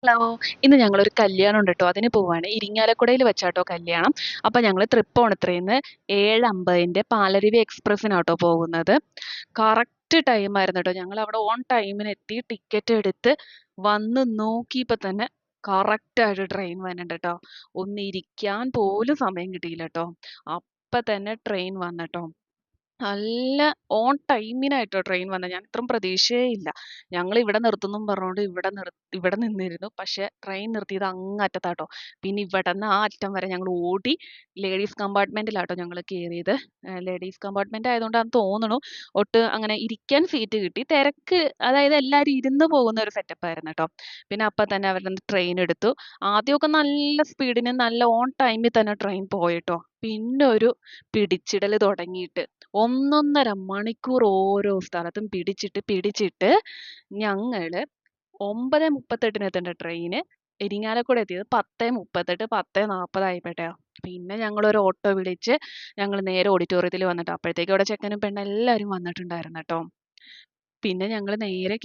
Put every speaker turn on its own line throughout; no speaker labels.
Hello. ഇന്ന് ഞങ്ങളൊരു കല്യാണം ഉണ്ട് ട്ടോ. അതിന് പോവാണ്. ഇരിങ്ങാലക്കുടയിൽ വെച്ചാട്ടോ കല്യാണം. അപ്പൊ ഞങ്ങള് തൃപ്പൂണിത്തുറയിന്ന് 7:50 പാലരുവി എക്സ്പ്രസ്സിനാട്ടോ പോകുന്നത്. കറക്റ്റ് ടൈം ആയിരുന്നു ട്ടോ. ഞങ്ങൾ അവിടെ ഓൺ ടൈമിന് എത്തി ടിക്കറ്റ് എടുത്ത് വന്ന് നോക്കിയപ്പോ തന്നെ കറക്റ്റ് ആയിട്ട് ട്രെയിൻ വന്നിട്ടുണ്ട് ട്ടോ. ഒന്ന് ഇരിക്കാൻ പോലും സമയം കിട്ടിയില്ല ട്ടോ. അപ്പൊ തന്നെ ട്രെയിൻ വന്നിട്ടോ. നല്ല ഓൺ ടൈമിനായിട്ടോ ട്രെയിൻ വന്നത്. ഞാൻ ഇത്രയും പ്രതീക്ഷയേ ഇല്ല. ഞങ്ങൾ ഇവിടെ നിർത്തുന്നും പറഞ്ഞോണ്ട് ഇവിടെ നിന്നിരുന്നു. പക്ഷെ ട്രെയിൻ നിർത്തിയത് അങ്ങ് അറ്റത്താട്ടോ. പിന്നെ ഇവിടെന്ന് ആ അറ്റം വരെ ഞങ്ങൾ ഓടി ലേഡീസ് കമ്പാർട്ട്മെന്റിലാട്ടോ ഞങ്ങൾ കേറിയത്. ലേഡീസ് കമ്പാർട്ട്മെന്റ് ആയതുകൊണ്ടാന്ന് തോന്നുണു അങ്ങനെ ഇരിക്കാൻ സീറ്റ് കിട്ടി. തിരക്ക്, അതായത് എല്ലാരും ഇരുന്ന് പോകുന്ന ഒരു സെറ്റപ്പ് ആയിരുന്നു ട്ടോ. പിന്നെ അപ്പൊ തന്നെ അവരന്ന് ട്രെയിൻ എടുത്തു. ആദ്യമൊക്കെ നല്ല സ്പീഡിന് നല്ല ഓൺ ടൈമിൽ തന്നെ ട്രെയിൻ പോയിട്ടോ. പിന്നെ ഒരു പിടിച്ചിടല് തുടങ്ങിയിട്ട് 1.5 മണിക്കൂർ ഓരോ സ്ഥലത്തും പിടിച്ചിട്ട് ഞങ്ങള് 9:38 എത്തേണ്ട ട്രെയിന് ഇരിങ്ങാലക്കുട എത്തിയത് 10:38 10:40 ആയപ്പോഴാ. പിന്നെ ഞങ്ങളൊരു ഓട്ടോ വിളിച്ച് ഞങ്ങൾ നേരെ ഓഡിറ്റോറിയത്തിൽ വന്നിട്ട് അപ്പോഴത്തേക്കും അവിടെ ചെക്കനും പെണ്ണും എല്ലാവരും വന്നിട്ടുണ്ടായിരുന്നു കേട്ടോ. പിന്നെ ഞങ്ങൾ നേരെ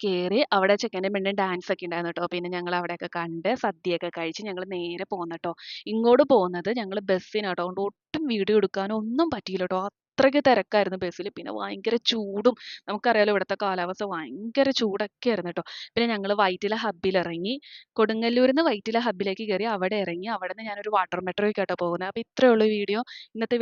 കേറി അവിടെ ചെക്കൻ്റെ പെണ്ണിൻ്റെ ഡാൻസ് ഒക്കെ ഉണ്ടായിരുന്നു കേട്ടോ. പിന്നെ ഞങ്ങൾ അവിടെയൊക്കെ കണ്ട് സദ്യയൊക്കെ കഴിച്ച് ഞങ്ങൾ നേരെ പോന്നു ട്ടോ. ഇങ്ങോട്ട് പോകുന്നത് ഞങ്ങൾ ബസ്സിനാട്ടോ. അതുകൊണ്ട് ഒട്ടും വീഡിയോ എടുക്കാനോ ഒന്നും പറ്റിയില്ല ട്ടോ. അത്രയ്ക്ക് തിരക്കായിരുന്നു ബസ്സിൽ. പിന്നെ ഭയങ്കര ചൂടും, നമുക്കറിയാലോ ഇവിടുത്തെ കാലാവസ്ഥ ഭയങ്കര ചൂടൊക്കെ ആയിരുന്നു ട്ടോ. പിന്നെ ഞങ്ങൾ വൈറ്റില ഹബ്ബിൽ ഇറങ്ങി. കൊടുങ്ങല്ലൂരിൽ നിന്ന് വൈറ്റില ഹബ്ബിലേക്ക് കയറി അവിടെ ഇറങ്ങി. അവിടെ നിന്ന് ഞാനൊരു വാട്ടർ മെട്രോയ്ക്കാട്ടോ പോകുന്നത്. അപ്പോൾ ഇത്രയേ ഉള്ളൂ വീഡിയോ. ഇന്നത്തെ